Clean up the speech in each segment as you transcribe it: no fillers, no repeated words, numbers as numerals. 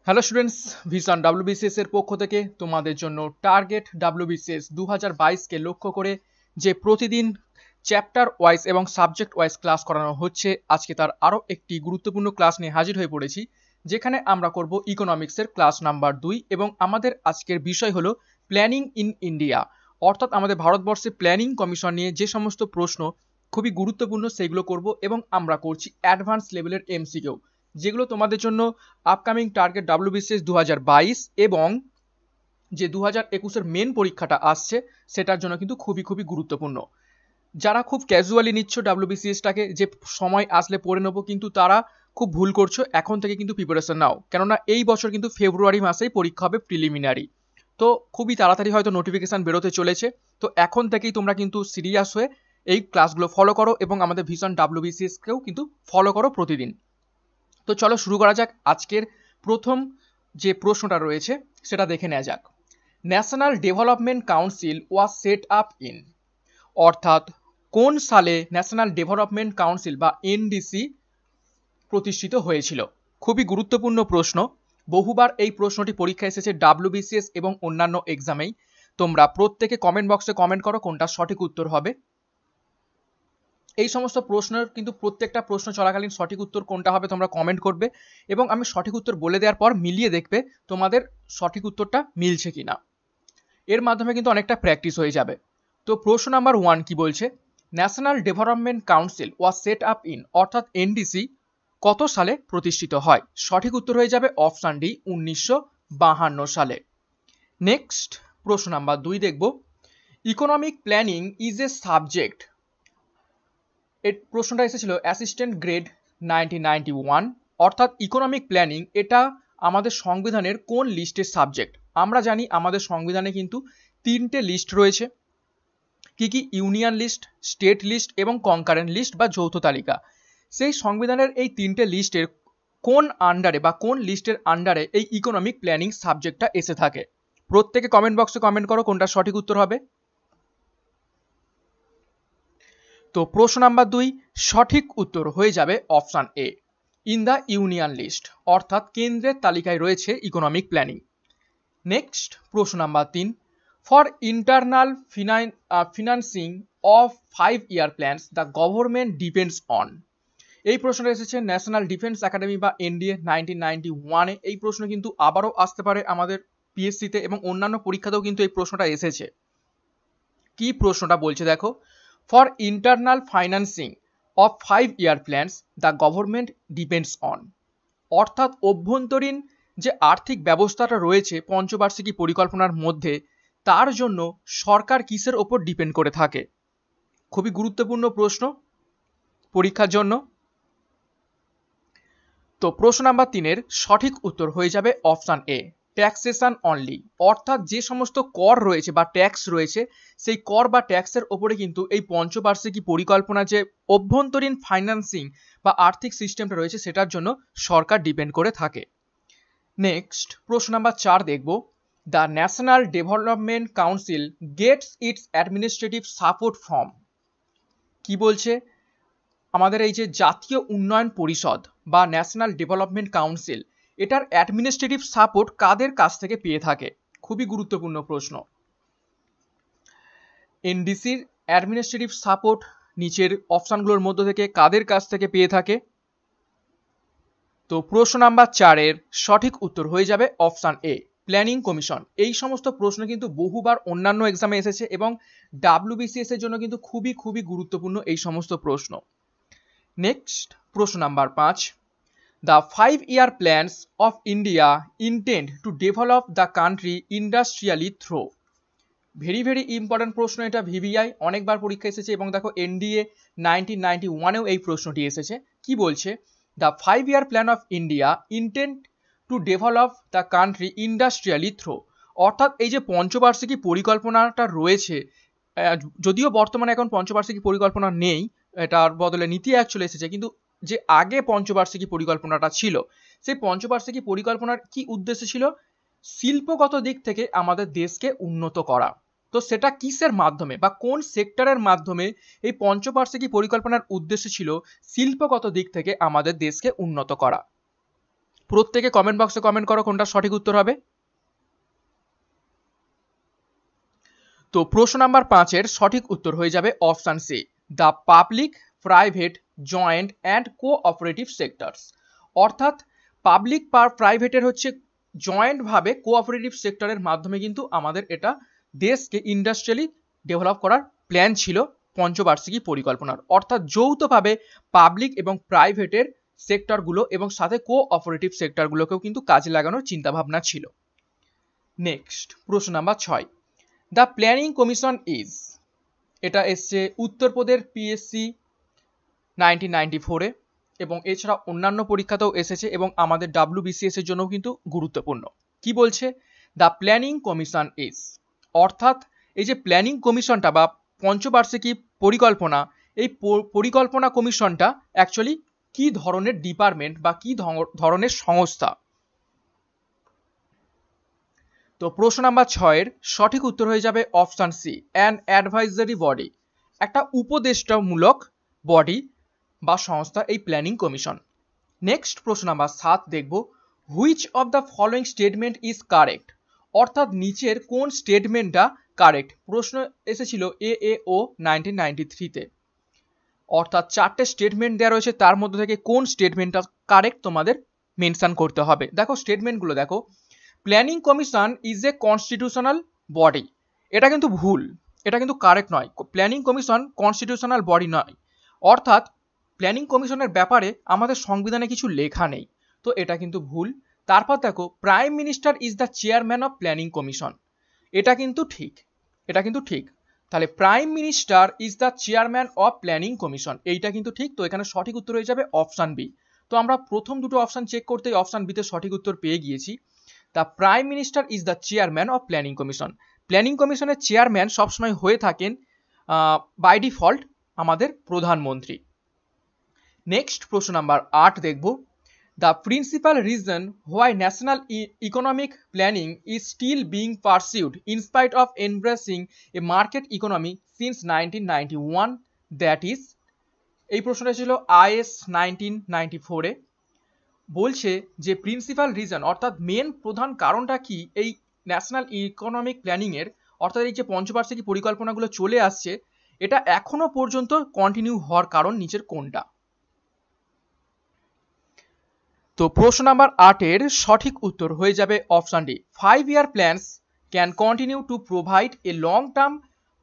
Hello students, vision WBCS এর পক্ষ থেকে তোমাদের জন্য টার্গেট ডাব্লিউবিসিএস 2022 কে লক্ষ্য করে যে প্রতিদিন চ্যাপ্টার ওয়াইজ এবং সাবজেক্ট ওয়াইজ ক্লাস করানো হচ্ছে, আজকে তার আরও একটি গুরুত্বপূর্ণ ক্লাস নিয়ে হাজির হয়ে পড়েছি, যেখানে আমরা করব ইকোনমিক্সের ক্লাস নাম্বার 2 এবং আমাদের আজকের বিষয় হলো প্ল্যানিং ইন ইন্ডিয়া, অর্থাৎ আমাদের ভারতবর্ষে প্ল্যানিং কমিশন নিয়ে যে সমস্ত প্রশ্ন খুবই গুরুত্বপূর্ণ সেগুলো করব এবং আমরা করছি অ্যাডভান্স লেভেলের এমসিকিউ, যেগুলো তোমাদের জন্য আপকামিং টার্গেট ডাব্লিউবিসিএস 2022 এবং যে 2021-এর মেন পরীক্ষাটা আসছে সেটার জন্য কিন্তু খুবই গুরুত্বপূর্ণ। যারা খুব ক্যাজুয়ালি নিচ্ছ ডাব্লিউবিসিএসটাকে, যে সময় আসলে পড়ে নেবো, কিন্তু তারা খুব ভুল করছো। এখন থেকে কিন্তু প্রিপারেশন নাও, কেননা এই বছর কিন্তু ফেব্রুয়ারি মাসেই পরীক্ষা হবে প্রিলিমিনারি, তো খুবই তাড়াতাড়ি হয়তো নোটিফিকেশান বেরোতে চলেছে। তো এখন থেকেই তোমরা কিন্তু সিরিয়াস হয়ে এই ক্লাসগুলো ফলো করো এবং আমাদের ভিশন ডাব্লিউবিসিএসকেও কিন্তু ফলো করো প্রতিদিন। তো চলো শুরু করা যাক। আজকের প্রথম যে প্রশ্নটা রয়েছে সেটা দেখে নেওয়া যাক। National development council was set up in, অর্থাৎ কোন সালে ন্যাশনাল ডেভেলপমেন্ট কাউন্সিল বা এনডিসি প্রতিষ্ঠিত হয়েছিল? খুবই গুরুত্বপূর্ণ প্রশ্ন, বহুবার এই প্রশ্নটি পরীক্ষা এসেছে ডাব্লিউবিসিএস এবং অন্যান্য এক্সামেই। তোমরা প্রত্যেকে কমেন্ট বক্সে কমেন্ট করো কোনটা সঠিক উত্তর হবে। এই সমস্ত প্রশ্নের কিন্তু প্রত্যেকটা প্রশ্ন চলাকালীন সঠিক উত্তর কোনটা হবে তোমরা কমেন্ট করবে এবং আমি সঠিক উত্তর বলে দেওয়ার পর মিলিয়ে দেখবে তোমাদের সঠিক উত্তরটা মিলছে কিনা। এর মাধ্যমে কিন্তু অনেকটা প্র্যাকটিস হয়ে যাবে। তো প্রশ্ন নাম্বার 1 কি বলছে? National development council was set up in, অর্থাৎ এনডিসি কত সালে প্রতিষ্ঠিত হয়? সঠিক উত্তর হয়ে যাবে অপশান ডি, 1952 সালে। নেক্সট প্রশ্ন নাম্বার 2 দেখব। Economic planning is a subject, এই প্রশ্নটা এসেছিল অ্যাসিস্ট্যান্ট গ্রেড 1991, অর্থাৎ ইকোনমিক প্ল্যানিং এটা আমাদের সংবিধানের কোন লিস্টের সাবজেক্ট? আমরা জানি আমাদের সংবিধানে কিন্তু 3টে লিস্ট রয়েছে। কি কি? ইউনিয়ন লিস্ট, স্টেট লিস্ট এবং কনকারেন্ট লিস্ট বা যৌথ তালিকা। সেই সংবিধানের এই 3টে লিস্টের কোন আন্ডারে বা কোন লিস্টের আন্ডারে এই ইকোনমিক প্ল্যানিং সাবজেক্টটা এসে থাকে? প্রত্যেকে কমেন্ট বক্সে কমেন্ট করো কোনটা সঠিক উত্তর হবে। তো প্রশ্ন নাম্বার 2 সঠিক উত্তর হয়ে যাবে option A, in the union list, অর্থাৎ কেন্দ্রের তালিকায় রয়েছে ইকোনমিক প্ল্যানিং। নেক্সট প্রশ্ন number 3, for internal financing of 5-year plans the government depends on. এই প্রশ্নটা এসেছে ন্যাশনাল ডিফেন্স একাডেমি বা এনডিএ 1991-এ। এই প্রশ্ন কিন্তু আবারও আসতে পারে আমাদের পিএসসিতে এবং অন্যান্য পরীক্ষাতেও কিন্তু এই প্রশ্নটা এসেছে। কি প্রশ্নটা বলছে দেখো, for internal financing of 5-year plans the government depends on, অর্থাৎ অভ্যন্তরীণ যে আর্থিক ব্যবস্থাটা রয়েছে পঞ্চবার্ষিকী পরিকল্পনার মধ্যে, তার জন্য সরকার কিসের ওপর ডিপেন্ড করে থাকে? খুবই গুরুত্বপূর্ণ প্রশ্ন পরীক্ষার জন্য। তো প্রশ্ন নাম্বার 3-এর সঠিক উত্তর হয়ে যাবে অপশান এ, ট্যাক্সেশন অনলি, অর্থাৎ যে সমস্ত কর রয়েছে বা ট্যাক্স রয়েছে সেই কর বা ট্যাক্সের ওপরে কিন্তু এই পঞ্চবার্ষিকী পরিকল্পনা যে অভ্যন্তরীণ ফাইন্যান্সিং বা আর্থিক সিস্টেমটা রয়েছে সেটার জন্য সরকার ডিপেন্ড করে থাকে। নেক্সট প্রশ্ন নাম্বার 4 দেখব। The national development council gets its administrative support from. কি বলছে? আমাদের এই যে জাতীয় উন্নয়ন পরিষদ বা ন্যাশনাল ডেভেলপমেন্ট কাউন্সিল, এটার অ্যাডমিনিস্ট্রেটিভ সাপোর্ট কাদের কাছ থেকে পেয়ে থাকে? খুবই গুরুত্বপূর্ণ প্রশ্ন। এনডিসির অ্যাডমিনিস্ট্রেটিভ সাপোর্ট নিচের অপশানগুলোর মধ্যে থেকে কাদের কাছ থেকে পেয়ে থাকে? তো প্রশ্ন নাম্বার 4-এর সঠিক উত্তর হয়ে যাবে অপশান এ, প্ল্যানিং কমিশন। এই সমস্ত প্রশ্ন কিন্তু বহুবার অন্যান্য এক্সামে এসেছে এবং ডাব্লিউবিসিএস এর জন্য কিন্তু খুবই গুরুত্বপূর্ণ এই সমস্ত প্রশ্ন। নেক্সট প্রশ্ন number 5, the 5-year plans of India intend to develop the country industrially through. Very important প্রশ্ন এটা, ভিভিআই অনেকবার পরীক্ষা এসেছে এবং দেখো এনডিএ 1991-এও এই প্রশ্নটি এসেছে। কি বলছে? The 5-year plan of India intend to develop the country industrially through, অর্থাৎ এই যে পঞ্চবার্ষিকী পরিকল্পনাটা রয়েছে, যদিও বর্তমানে এখন পঞ্চবার্ষিকী পরিকল্পনা নেই, এটার বদলে নীতি এক চলে এসেছে, কিন্তু যে আগে পঞ্চবার্ষিকী পরিকল্পনাটা ছিল সেই পঞ্চবার্ষিকী পরিকল্পনার কি উদ্দেশ্য ছিল? শিল্পগত দিক থেকে আমাদের দেশকে উন্নত করা। তো সেটা কিসের মাধ্যমে বা কোন সেক্টরের মাধ্যমে এই পঞ্চবার্ষিকী পরিকল্পনার উদ্দেশ্য ছিল শিল্পগত দিক থেকে আমাদের দেশকে উন্নত করা? প্রত্যেকে কমেন্ট বক্সে কমেন্ট করো কোনটা সঠিক উত্তর হবে। তো প্রশ্ন নাম্বার 5-এর সঠিক উত্তর হয়ে যাবে option C, the public private joint and cooperative sectors. অর্থাৎ পাবলিক বা প্রাইভেটের হচ্ছে জয়েন্ট ভাবে কোঅপারেটিভ সেক্টরের মাধ্যমে কিন্তু আমাদের এটা দেশকে ইন্ডাস্ট্রিয়ালি ডেভেলপ করার প্ল্যান ছিল পঞ্চবার্ষিকী পরিকল্পনার। অর্থাৎ যৌথভাবে পাবলিক এবং প্রাইভেটের সেক্টরগুলো এবং সাথে কোঅপারেটিভ সেক্টরগুলোকেও কিন্তু কাজে লাগানোর চিন্তাভাবনা ছিল। নেক্সট প্রশ্ন number 6, the planning commission is, এটা এসছে উত্তরপ্রদেশ পিএসসি 1994-এ এবং এছাড়া অন্যান্য পরীক্ষাতেও এসেছে এবং আমাদের WBCS এর জন্যও কিন্তু গুরুত্বপূর্ণ। কি বলছে, দ্য প্ল্যানিং কমিশন ইজ, অর্থাৎ এই যে প্ল্যানিং কমিশনটা বা পঞ্চবার্ষিকী পরিকল্পনা, এই পরিকল্পনা কমিশনটা অ্যাকচুয়ালি কি ধরনের ডিপার্টমেন্ট বা কি ধরনের সংস্থা। তো প্রশ্ন নাম্বার 6-এর সঠিক উত্তর হয়ে যাবে option C, an advisory body, একটা উপদেষ্টামূলক বডি বা সংস্থা এই প্ল্যানিং কমিশন। নেক্সট প্রশ্ন নাম্বার 7 দেখব, which of the following statement is correct, অর্থাৎ নিচের কোন স্টেটমেন্টটা কারেক্ট। প্রশ্ন এসেছিল AAO 1993-তে, অর্থাৎ 4টে স্টেটমেন্ট দেওয়া রয়েছে, তার মধ্যে থেকে কোন স্টেটমেন্টটা কারেক্ট তোমাদের মেনশন করতে হবে। দেখো স্টেটমেন্টগুলো দেখো, planning commission is a constitutional body, এটা কিন্তু ভুল, এটা কিন্তু কারেক্ট নয়। প্ল্যানিং কমিশন কনস্টিটিউশনাল বডি নয়, অর্থাৎ প্ল্যানিং কমিশনের ব্যাপারে আমাদের সংবিধানে কিছু লেখা নেই, তো এটা কিন্তু ভুল। তারপর দেখো prime minister is the chairman of planning commission, এটা কিন্তু ঠিক, এটা কিন্তু ঠিক। তাহলে prime minister is the chairman of planning commission, এইটা কিন্তু ঠিক। তো এখানে সঠিক উত্তর হয়ে যাবে অপশন বি। তো আমরা প্রথম দুটো অপশন চেক করতে অপশন বিতে সঠিক উত্তর পেয়ে গিয়েছি। The prime minister is the chairman of planning commission, planning কমিশনের চেয়ারম্যান সবসময় হয়ে থাকেন বাই ডিফল্ট আমাদের প্রধানমন্ত্রী। নেক্সট প্রশ্ন নাম্বার 8 দেখব, the principal reason why national economic planning is still being pursued in spite of embracing a market economy since 1991, that is, এই প্রশ্নটা ছিল IS 1994-এ। বলছে যে প্রিন্সিপাল রিজন অর্থাৎ মেন প্রধান কারণটা কি এই ন্যাশনাল ইকোনমিক প্ল্যানিংয়ের, অর্থাৎ এই যে পঞ্চবার্ষিকী পরিকল্পনাগুলো চলে আসছে এটা এখনো পর্যন্ত কন্টিনিউ হওয়ার কারণ নিচের কোনটা। তো প্রশ্ন নাম্বার 8-এর সঠিক উত্তর হয়ে যাবে option D, 5-year plans can continue to provide a long term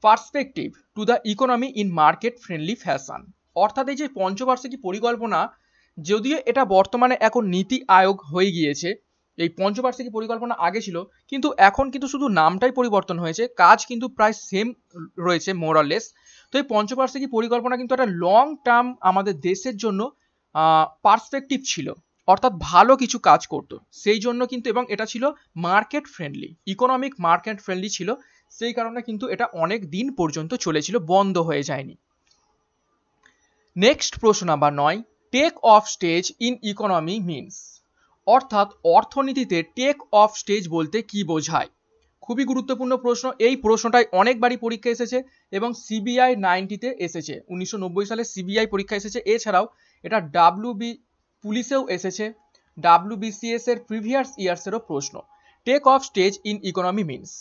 perspective to the economy in market friendly fashion। অর্থাৎ এই যে পঞ্চবার্ষিকী পরিকল্পনা, যদিও এটা বর্তমানে এখন নীতি আয়োগ হয়ে গিয়েছে, এই পঞ্চবার্ষিকী পরিকল্পনা আগে ছিল, কিন্তু এখন কিন্তু শুধু নামটাই পরিবর্তন হয়েছে, কাজ কিন্তু প্রায় সেম রয়েছে মোর অর লেস। তো এই পঞ্চবার্ষিকী পরিকল্পনা কিন্তু একটা লং টার্ম আমাদের দেশের জন্য পার্সপেক্টিভ ছিল, অর্থাৎ ভালো কিছু কাজ করতো সেই জন্য কিন্তু, এবং এটা ছিল market friendly, economic market friendly ছিল, সেই কারণে কিন্তু এটা অনেক দিন পর্যন্ত চলেছিল, বন্ধ হয়ে যায়নি। নেক্সট প্রশ্ন number 9, take off stage in economy means, অর্থাৎ অর্থনীতিতে টেক অফ স্টেজ বলতে কি বোঝায়। খুবই গুরুত্বপূর্ণ প্রশ্ন, এই প্রশ্নটাই অনেকবারই পরীক্ষা এসেছে এবং CBI 90-তে এসেছে, 1990 সালে CBI পরীক্ষা এসেছে। এছাড়াও এটা পুলিশেও এসেছে, WBCS এর প্রিভিয়াস ইয়ার্সেরও প্রশ্ন। Take off stage in economy means,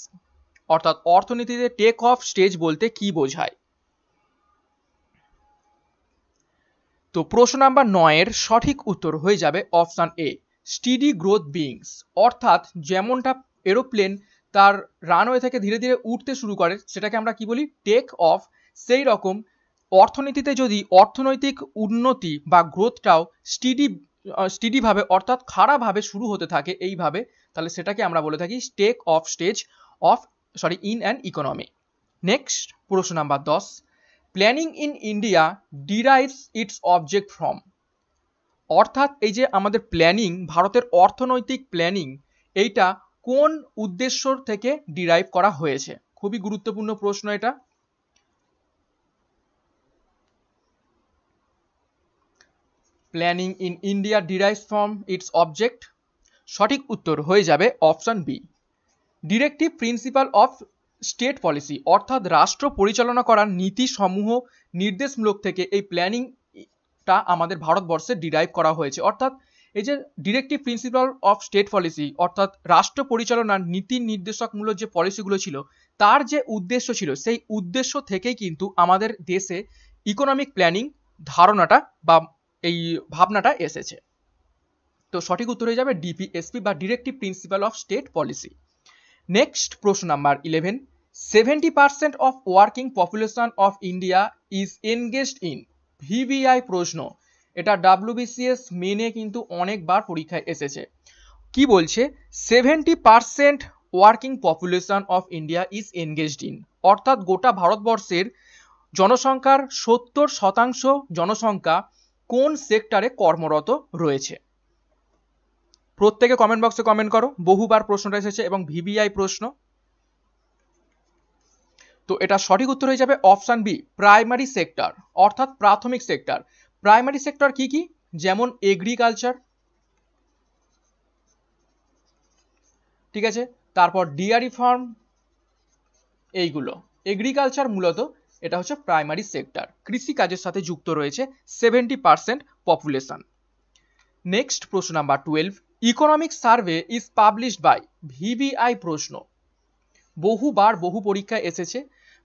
অর্থাৎ অর্থনীতিতে টেক অফ স্টেজ বলতে কি বোঝায়। তো প্রশ্ন নাম্বার 9-এর সঠিক উত্তর হয়ে যাবে option A, steady growth beings, অর্থাৎ যেমনটা এরোপ্লেন তার রানওয়ে থেকে ধীরে ধীরে উঠতে শুরু করে সেটাকে আমরা কি বলি, টেক অফ। সেই রকম অর্থনীতিতে যদি অর্থনৈতিক উন্নতি বা গ্রোথটাও স্টিডিভাবে অর্থাৎ খাড়াভাবে শুরু হতে থাকে এইভাবে, তাহলে সেটাকে আমরা বলে থাকি take off stage of in an economy. Next প্রশ্ন number 10, planning in India derives its object from, অর্থাৎ এই যে আমাদের প্ল্যানিং, ভারতের অর্থনৈতিক প্ল্যানিং, এইটা কোন উদ্দেশ্য থেকে ডিরাইভ করা হয়েছে। খুবই গুরুত্বপূর্ণ প্রশ্ন এটা। Planning in India derives from its object, সঠিক উত্তর হয়ে যাবে option B, directive principle of state policy, অর্থাৎ রাষ্ট্র পরিচালনা করার নীতি সমূহ নির্দেশমূলক থেকে এই প্ল্যানিংটা আমাদের ভারতবর্ষে ডিরাইভ করা হয়েছে। অর্থাৎ এই যে directive principle of state policy অর্থাৎ রাষ্ট্র পরিচালনার নীতি নির্দেশকমূলক যে পলিসিগুলো ছিল তার যে উদ্দেশ্য ছিল সেই উদ্দেশ্য থেকেই কিন্তু আমাদের দেশে ইকোনমিক প্ল্যানিং ধারণাটা বা এই ভাবনাটা এসেছে। তো সঠিক উত্তর হয়ে যাবে ডিপিএসপি বা directive principle of state policy. Next প্রশ্ন number 11, 70% of working population of India is engaged in. VVI প্রশ্ন, এটা ডাব্লিউবিসিএস মেনে কিন্তু অনেকবার পরীক্ষায় এসেছে। কি বলছে? 70% working population of India is engaged in, অর্থাৎ গোটা ভারতবর্ষের জনসংখ্যার 70% জনসংখ্যা কোন সেক্টরে কর্মরত রয়েছে? প্রত্যেকে কমেন্ট বক্সে কমেন্ট করো, বহুবার প্রশ্নটা এসেছে এবং ভিভিআই প্রশ্ন। তো এটা সঠিক উত্তর হয়ে যাবে অপশন বি, প্রাইমারি সেক্টর, অর্থাৎ প্রাথমিক সেক্টর। প্রাইমারি সেক্টর কি কি? যেমন এগ্রিকালচার, ঠিক আছে, তারপর ডিয়ারি ফার্ম, এইগুলো এগ্রিকালচার মূলত এটা হচ্ছে প্রাইমারি সেক্টর, কৃষি কাজের সাথে যুক্ত রয়েছে 70% পপুলেশন। নেক্সট প্রশ্ন number 12, economic survey is published by. VVI প্রশ্ন, বহুবার বহু পরীক্ষায় এসেছে,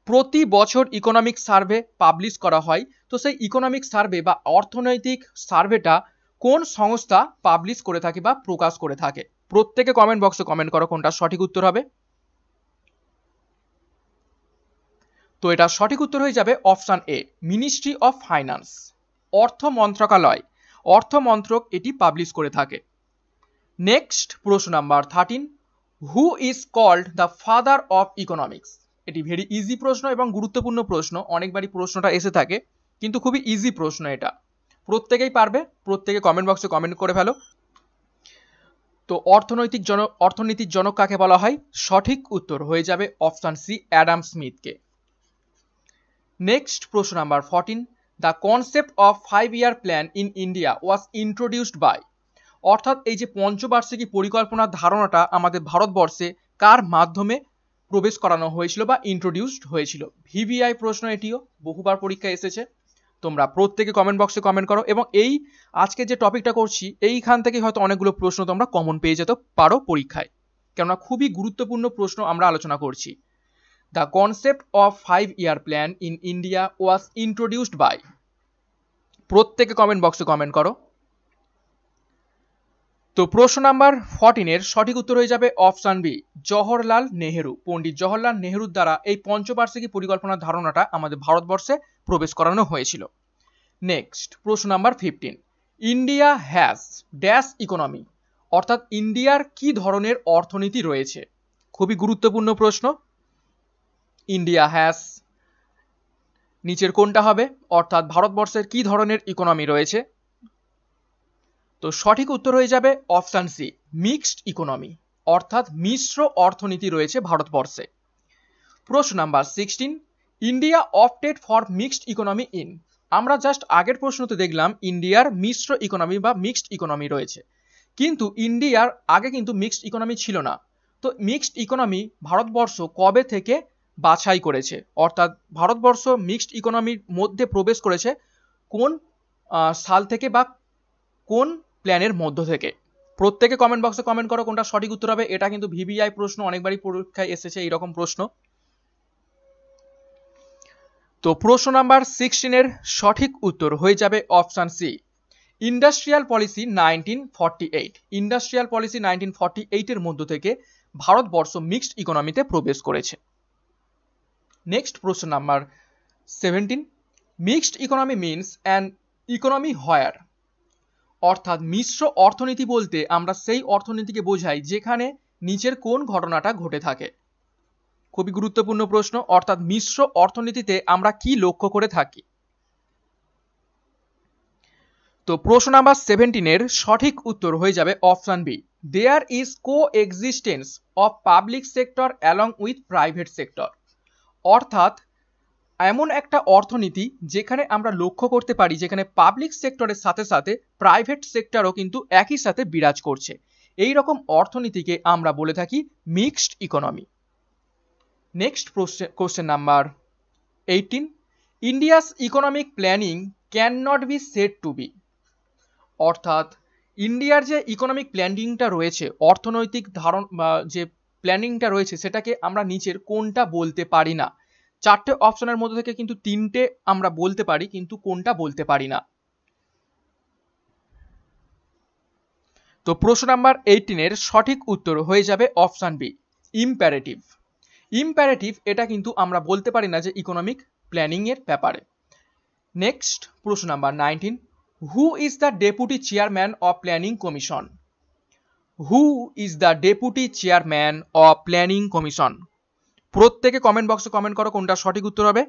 প্রতি বছর ইকোনমিক সার্ভে পাবলিশ করা হয়। তো সেই ইকোনমিক সার্ভে বা অর্থনৈতিক সার্ভেটা কোন সংস্থা পাবলিশ করে থাকে বা প্রকাশ করে থাকে? প্রত্যেকে কমেন্ট বক্সে কমেন্ট করো কোনটা সঠিক উত্তর হবে। তো এটা সঠিক উত্তর হয়ে যাবে option A, ministry of finance, অর্থ মন্ত্রণালয়, অর্থ মন্ত্রক এটি পাবলিশ করে থাকে। নেক্সট প্রশ্ন number 13, who is called the father of economics. এটি ভেরি ইজি প্রশ্ন এবং গুরুত্বপূর্ণ প্রশ্ন, অনেকবারই প্রশ্নটা এসে থাকে, কিন্তু খুবই ইজি প্রশ্ন এটা, প্রত্যেকেই পারবে। প্রত্যেকে কমেন্ট বক্সে কমেন্ট করে ফেলো। তো অর্থনীতির জনক কাকে বলা হয়? সঠিক উত্তর হয়ে যাবে অপশন সি, অ্যাডাম স্মিথকে। নেক্সট প্রশ্ন number 14, the concept of 5-year plan in India was introduced by. অর্থাৎ এই যে পঞ্চবার্ষিকী পরিকল্পনার ধারণাটা আমাদের ভারতবর্ষে কার মাধ্যমে প্রবেশ করানো হয়েছিল বা ইন্ট্রোডিউসড হয়েছিল? ভিভিআই প্রশ্ন, এটিও বহুবার পরীক্ষায় এসেছে। তোমরা প্রত্যেকে কমেন্ট বক্সে কমেন্ট করো এবং এই আজকে যে টপিকটা করছি এইখান থেকে হয়তো অনেকগুলো প্রশ্ন তোমরা কমন পেয়ে যেতে পারো পরীক্ষায়, কেননা খুবই গুরুত্বপূর্ণ প্রশ্ন আমরা আলোচনা করছি। The concept of 5-year plan in India was introduced by. প্রত্যেকে কমেন্ট বক্সে কমেন্ট করো। তো প্রশ্ন নাম্বার 14 এর সঠিক উত্তর হয়ে যাবে অপশন বি, জওহরলাল নেহেরু। পণ্ডিত জওহরলাল নেহেরুর দ্বারা এই পঞ্চবার্ষিকী পরিকল্পনার ধারণাটা আমাদের ভারতবর্ষে প্রবেশ করানো হয়েছিল। নেক্সট প্রশ্ন number 15, India has dash economy, অর্থাৎ ইন্ডিয়ার কি ধরনের অর্থনীতি রয়েছে? খুবই গুরুত্বপূর্ণ প্রশ্ন। ইন্ডিয়া হ্যাজ, নিচের কোনটা হবে? অর্থাৎ ভারতবর্ষের কি ধরনের ইকোনমি রয়েছে? তো সঠিক উত্তর হয়ে যাবে অপশন সি, মিক্সড ইকোনমি, অর্থাৎ মিশ্র অর্থনীতি রয়েছে ভারতবর্ষে। প্রশ্ন number 16, India opted for mixed economy in. আমরা জাস্ট আগের প্রশ্নতে দেখলাম ইন্ডিয়ার মিশ্র ইকোনমি বা মিক্সড ইকোনমি রয়েছে, কিন্তু ইন্ডিয়ার আগে কিন্তু মিক্সড ইকোনমি ছিল না। তো মিক্সড ইকোনমি ভারতবর্ষ কবে থেকে বাছাই করেছে, অর্থাৎ ভারতবর্ষ মিক্সড ইকোনমির মধ্যে প্রবেশ করেছে কোন সাল থেকে বা কোন প্ল্যানের মধ্য থেকে? প্রত্যেকে কমেন্ট বক্সে কমেন্ট করো কোনটা সঠিক উত্তর হবে। এটা কিন্তু ভিভিআই প্রশ্ন, অনেকবারই পরীক্ষায় এসেছে এইরকম প্রশ্ন। তো প্রশ্ন নাম্বার 16 এর সঠিক উত্তর হয়ে যাবে option C, industrial policy 1948। Industrial policy 1948 এর মধ্য থেকে ভারতবর্ষ মিক্সড ইকোনমিতে প্রবেশ করেছে। নেক্সট প্রশ্ন number 17, mixed economy means an economy where. অর্থাৎ মিশ্র অর্থনীতি বলতে আমরা সেই অর্থনীতিকে বোঝাই যেখানে নিচের কোন ঘটনাটা ঘটে থাকে? খুবই গুরুত্বপূর্ণ প্রশ্ন। অর্থাৎ মিশ্র অর্থনীতিতে আমরা কি লক্ষ্য করে থাকি? তো প্রশ্ন নাম্বার 17 এর সঠিক উত্তর হয়ে যাবে option B, there is coexistence of public sector along with private sector. অর্থাৎ এমন একটা অর্থনীতি যেখানে আমরা লক্ষ্য করতে পারি যেখানে পাবলিক সেক্টরের সাথে সাথে প্রাইভেট সেক্টরও কিন্তু একই সাথে বিরাজ করছে, এই রকম অর্থনীতিকে আমরা বলে থাকি mixed economy. Next question number 18, India's economic planning can not be said to be. অর্থাৎ ইন্ডিয়ার যে ইকোনমিক প্ল্যানিংটা রয়েছে, অর্থনৈতিক ধারণ বা যে প্ল্যানিংটা রয়েছে, সেটাকে আমরা নিচের কোনটা বলতে পারি না? চারটে অপশনের মধ্যে থেকে কিন্তু তিনটে আমরা বলতে পারি, কিন্তু কোনটা বলতে পারি না। তো প্রশ্ন নাম্বার 18 এর সঠিক উত্তর হয়ে যাবে অপশন বি, ইম্পারেটিভ। ইম্পারেটিভ এটা কিন্তু আমরা বলতে পারি না যে ইকোনমিক প্ল্যানিং এর ব্যাপারে। নেক্সট প্রশ্ন number 19, who is the deputy chairman of planning commission? Who is the deputy chairman of planning commission? প্রত্যেকে কমেন্ট বক্সে কমেন্ট করো কোনটা সঠিক উত্তর হবে।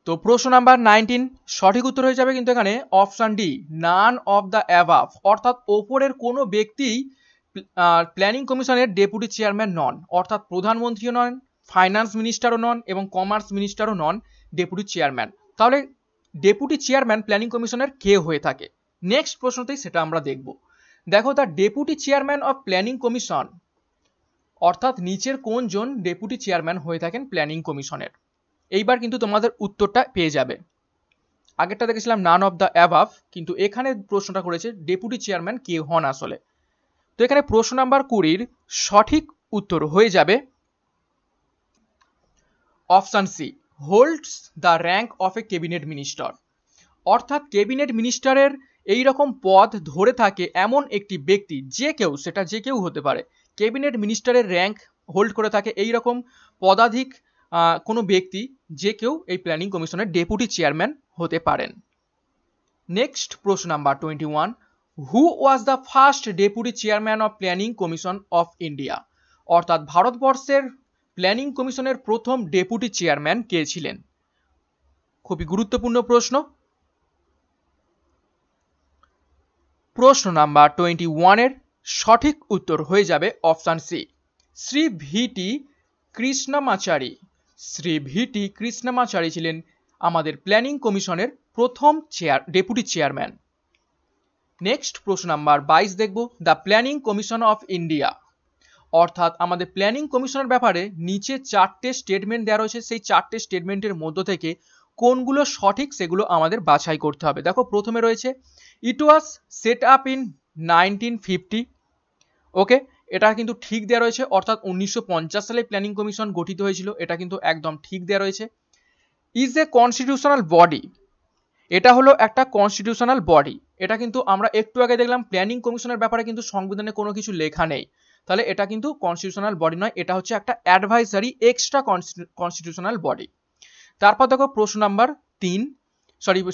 তো প্রশ্ন নাম্বার 19 সঠিক উত্তর হয়ে যাবে কিন্তু এখানে option D, none of the above, অর্থাৎ ওপরের কোনো ব্যক্তি প্ল্যানিং কমিশনের ডেপুটি চেয়ারম্যান নন, অর্থাৎ প্রধানমন্ত্রীও নন, ফাইন্যান্স মিনিস্টারও নন এবং কমার্স মিনিস্টারও নন ডেপুটি চেয়ারম্যান। তাহলে ডেপুটি চেয়ারম্যান প্ল্যানিং কমিশনের কে হয়ে থাকে? নেক্সট প্রশ্নতেই সেটা আমরা দেখব। দেখো, the deputy chairman of planning commission, অর্থাৎ নিচের কোনজন ডেপুটি চেয়ারম্যান হয়ে থাকেন প্ল্যানিং কমিশনের? এইবার কিন্তু তোমাদের উত্তরটা পেয়ে যাবে। আগেরটা দেখেছিলাম নান অফ দ্য অ্যাবাভ, কিন্তু এখানে প্রশ্নটা করেছে ডেপুটি চেয়ারম্যান কে হন আসলে। তো এখানে প্রশ্ন নাম্বার 20 সঠিক উত্তর হয়ে যাবে option C, holds the rank of a cabinet minister, অর্থাৎ ক্যাবিনেট মিনিস্টারের এই রকম পদ ধরে থাকে এমন একটি ব্যক্তি, যে কেউ, সেটা যে কেউ হতে পারে, ক্যাবিনেট মিনিস্টারের র্যাঙ্ক হোল্ড করে থাকে এই রকম পদাধিক কোনো ব্যক্তি, যে কেউ এই প্ল্যানিং কমিশনের ডেপুটি চেয়ারম্যান হতে পারেন। নেক্সট প্রশ্ন number 21, who was the first deputy chairman of planning commission of India, অর্থাৎ ভারতবর্ষের প্ল্যানিং কমিশনের প্রথম ডেপুটি চেয়ারম্যান কে ছিলেন? খুবই গুরুত্বপূর্ণ প্রশ্ন। প্রশ্ন নাম্বার 21 এর সঠিক উত্তর হয়ে যাবে অপশন সি, শ্রী ভিটি কৃষ্ণমাচারী। শ্রী ভিটি কৃষ্ণমাচারী ছিলেন আমাদের প্ল্যানিং কমিশনের প্রথম ডেপুটি চেয়ারম্যান। নেক্সট প্রশ্ন নাম্বার 22 দেখব, the planning commission of India, অর্থাৎ আমাদের প্ল্যানিং কমিশনের ব্যাপারে নিচে চারটে স্টেটমেন্ট দেওয়া রয়েছে, সেই চারটে স্টেটমেন্টের মধ্য থেকে কোনগুলো সঠিক সেগুলো আমাদের বাছাই করতে হবে। দেখো, প্রথমে রয়েছে ইট ওয়াজ সেট আপ ইন 1950, ওকে, এটা কিন্তু ঠিক দেওয়া রয়েছে, অর্থাৎ 1950 সালে প্ল্যানিং কমিশন গঠিত হয়েছিল, এটা কিন্তু একদম ঠিক দেওয়া রয়েছে। ইজ এ কনস্টিটিউশনাল বডি, এটা হলো একটা কনস্টিটিউশনাল বডি, এটা কিন্তু আমরা একটু আগে দেখলাম প্ল্যানিং কমিশনের ব্যাপারে কিন্তু সংবিধানে কোনো কিছু লেখা নেই, তাহলে এটা কিন্তু কনস্টিটিউশনাল বডি নয়, এটা হচ্ছে একটা অ্যাডভাইজারি এক্সট্রা কনস্টিটিউশনাল বডি। তারপর দেখো প্রশ্ন number 3,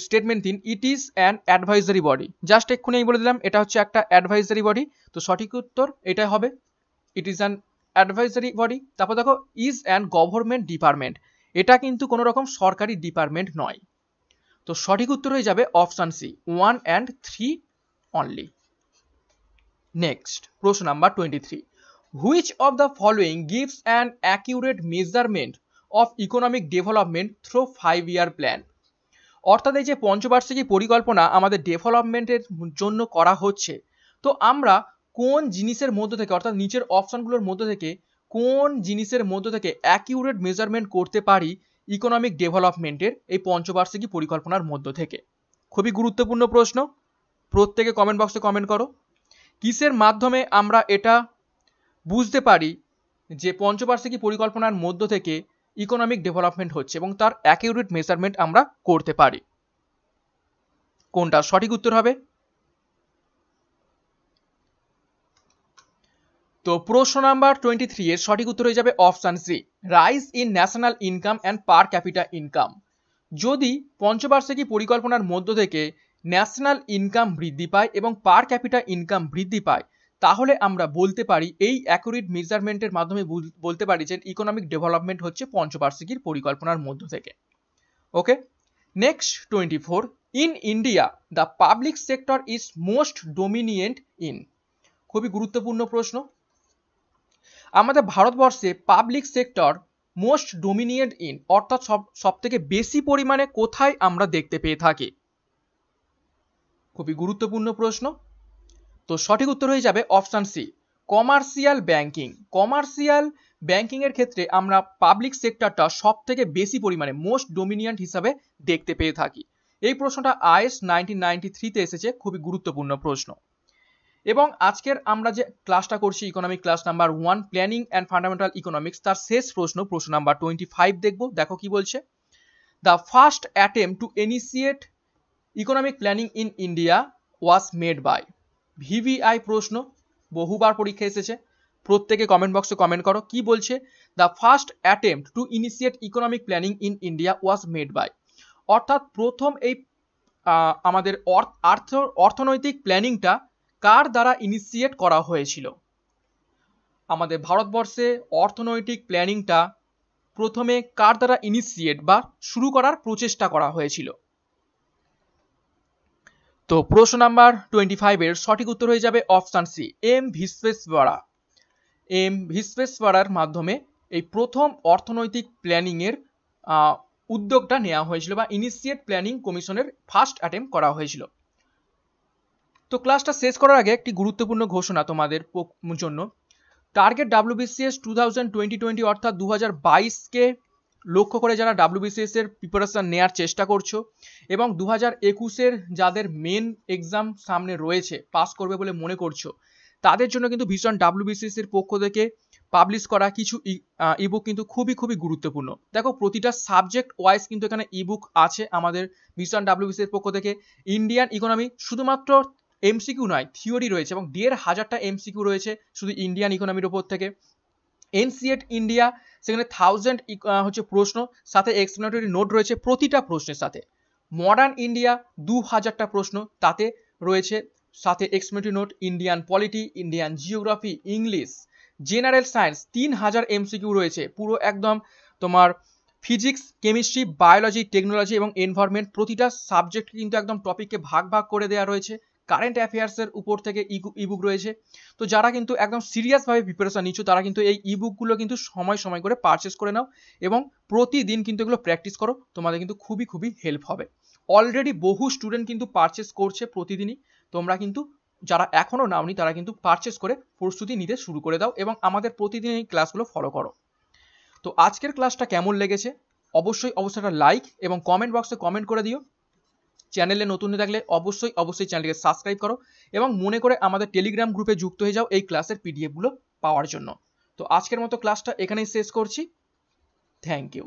statement 3, it is an advisory body, just এক্ষুনি বলে দিলাম এটা হচ্ছে একটা অ্যাডভাইজারি বডি, তো সঠিক উত্তর এটাই হবে, it is an advisory body. তারপর দেখো ইজ অ্যান গভর্নমেন্ট ডিপার্টমেন্ট, এটা কিন্তু কোনো রকম সরকারি ডিপার্টমেন্ট নয়, তো সঠিক উত্তর হয়ে যাবে option C, 1 and 3 only. Next প্রশ্ন number 23, which of the following gives an accurate measurement of economic development through 5-year plan, অর্থাৎ এই যে পঞ্চবার্ষিকী পরিকল্পনা আমাদের ডেভেলপমেন্টের জন্য করা হচ্ছে, তো আমরা কোন জিনিসের মধ্য থেকে, অর্থাৎ নিচের অপশনগুলোর মধ্য থেকে কোন জিনিসের মধ্য থেকে অ্যাকিউরেট মেজারমেন্ট করতে পারি ইকোনমিক ডেভেলপমেন্টের এই পঞ্চবার্ষিকী পরিকল্পনার মধ্য থেকে? খুবই গুরুত্বপূর্ণ প্রশ্ন, প্রত্যেকে কমেন্ট বক্সে কমেন্ট করো, কিসের মাধ্যমে আমরা এটা বুঝতে পারি যে পঞ্চবার্ষিকী পরিকল্পনার মধ্য থেকে ইকোনমিক ডেভেলপমেন্ট হচ্ছে এবং তার অ্যাকিউরেট মেজারমেন্ট আমরা করতে পারি? কোনটা সঠিক উত্তর হবে? তো প্রশ্ন নাম্বার 23 এর সঠিক উত্তর হয়ে যাবে option C, rise in national income and per capita income. যদি পঞ্চবার্ষিকী পরিকল্পনার মধ্য থেকে ন্যাশনাল ইনকাম বৃদ্ধি পায় এবং পার ক্যাপিটা ইনকাম বৃদ্ধি পায়, তাহলে আমরা বলতে পারি এই অ্যাকুরেট মেজারমেন্টের মাধ্যমে বলতে পারি যে ইকোনমিক ডেভেলপমেন্ট হচ্ছে পঞ্চবার্ষিকীর পরিকল্পনার মধ্য থেকে। Okay, next 24, in India the public sector is most dominant in. খুবই গুরুত্বপূর্ণ প্রশ্ন, আমাদের ভারতবর্ষে public sector most dominant in, অর্থাৎ সব থেকে বেশি পরিমাণে কোথায় আমরা দেখতে পেয়ে থাকি? খুবই গুরুত্বপূর্ণ প্রশ্ন, তো সঠিক উত্তর হয়ে যাবে option C, commercial banking. Commercial banking এর ক্ষেত্রে আমরা পাবলিক সেক্টরটা সব থেকে বেশি পরিমাণে মোস্ট ডোমিনিয়েন্ট হিসাবে দেখতে পেয়ে থাকি। এই প্রশ্নটা আইএস 1993 তে এসেছে, খুবই গুরুত্বপূর্ণ প্রশ্ন। এবং আজকের আমরা যে ক্লাসটা করছি economic class number 1 planning and fundamental economics, তার শেষ প্রশ্ন নাম্বার 25 দেখব। দেখো কি বলছে। The first attempt to initiate economic planning in India was made by. VVI প্রশ্ন, বহুবার পরীক্ষা এসেছে, প্রত্যেকে কমেন্ট বক্সে কমেন্ট করো কি বলছে। The first attempt to initiate economic planning in India was made by, অর্থাৎ প্রথম এই আমাদের অর্থনৈতিক প্ল্যানিংটা কার দ্বারা ইনিশিয়েট করা হয়েছিল। আমাদের ভারতবর্ষে অর্থনৈতিক প্ল্যানিংটা প্রথমে কার দ্বারা ইনিশিয়েট বা শুরু করার প্রচেষ্টা করা হয়েছিল। তো প্রশ্ন নাম্বার 25 এর সঠিক উত্তর হয়ে যাবে অপশন সি, এম ভিশ্বেশ্বরা। এম ভিশ্বেশ্বরার মাধ্যমে এই প্রথম অর্থনৈতিক প্ল্যানিং এর উদ্যোগটা নেওয়া হয়েছিল বা ইনিশিয়েট প্ল্যানিং কমিশনের ফার্স্ট অ্যাটেম্প করা হয়েছিল। তো ক্লাসটা শেষ করার আগে একটি গুরুত্বপূর্ণ ঘোষণা তোমাদের জন্য। টার্গেট ডাব্লিউবিসিএস 2020 অর্থাৎ 2022কে লক্ষ্য করে যারা ডাব্লিউবিসিএস এর প্রিপারেশন নেওয়ার চেষ্টা করছো এবং 2021-এর যাদের মেন এক্সাম সামনে রয়েছে, পাস করবে বলে মনে করছো, তাদের জন্য কিন্তু ভীষণ ডাব্লিউবিসিএস এর পক্ষ থেকে পাবলিশ করা কিছু ইবুক কিন্তু খুবই গুরুত্বপূর্ণ। দেখো প্রতিটা সাবজেক্ট ওয়াইজ কিন্তু এখানে ইবুক আছে আমাদের ভীষণ ডাব্লিউবিসিএস এর পক্ষ থেকে। ইন্ডিয়ান ইকোনমি শুধুমাত্র এমসিকিউ নয়, থিওরি রয়েছে এবং 1500টা এমসিকিউ রয়েছে শুধু ইন্ডিয়ান ইকোনমির ওপর থেকে। এনসিএট ইন্ডিয়া, সেখানে 1000 হচ্ছে প্রশ্ন, সাথে এক্সপ্লেনেটরি নোট রয়েছে প্রতিটা প্রশ্নের সাথে। মডার্ন ইন্ডিয়া 2000টা প্রশ্ন তাতে রয়েছে, সাথে explanatory note. Indian polity, Indian geography, English, general science 3000 MCQ রয়েছে পুরো একদম। তোমার ফিজিক্স, কেমিস্ট্রি, বায়োলজি, টেকনোলজি এবং এনভায়রনমেন্ট প্রতিটা সাবজেক্ট কিন্তু একদম টপিককে ভাগ করে দেওয়া রয়েছে। কারেন্ট অ্যাফেয়ার্সের উপর থেকে ইবুক রয়েছে। তো যারা কিন্তু একদম সিরিয়াসভাবে প্রিপারেশন নিচ্ছ তারা কিন্তু এই ইবুকগুলো কিন্তু সময় করে পারচেস করে নাও এবং প্রতিদিন কিন্তু এগুলো প্র্যাকটিস করো, তোমাদের কিন্তু খুবই হেল্প হবে। অলরেডি বহু স্টুডেন্ট কিন্তু পারচেস করছে প্রতিদিনই। তোমরা কিন্তু যারা এখনো নাওনি তারা কিন্তু পারচেস করে প্রস্তুতি নিতে শুরু করে দাও এবং আমাদের প্রতিদিন এই ক্লাসগুলো ফলো করো। তো আজকের ক্লাসটা কেমন লেগেছে অবশ্যই একটা লাইক এবং কমেন্ট বক্সে কমেন্ট করে দিও। চ্যানেলে নতুন থাকলে অবশ্যই চ্যানেলটিকে সাবস্ক্রাইব করো এবং মনে করে আমাদের টেলিগ্রাম গ্রুপে যুক্ত হয়ে যাও এই ক্লাসের পিডিএফগুলো পাওয়ার জন্য। তো আজকের মতো ক্লাসটা এখানেই শেষ করছি। Thank you.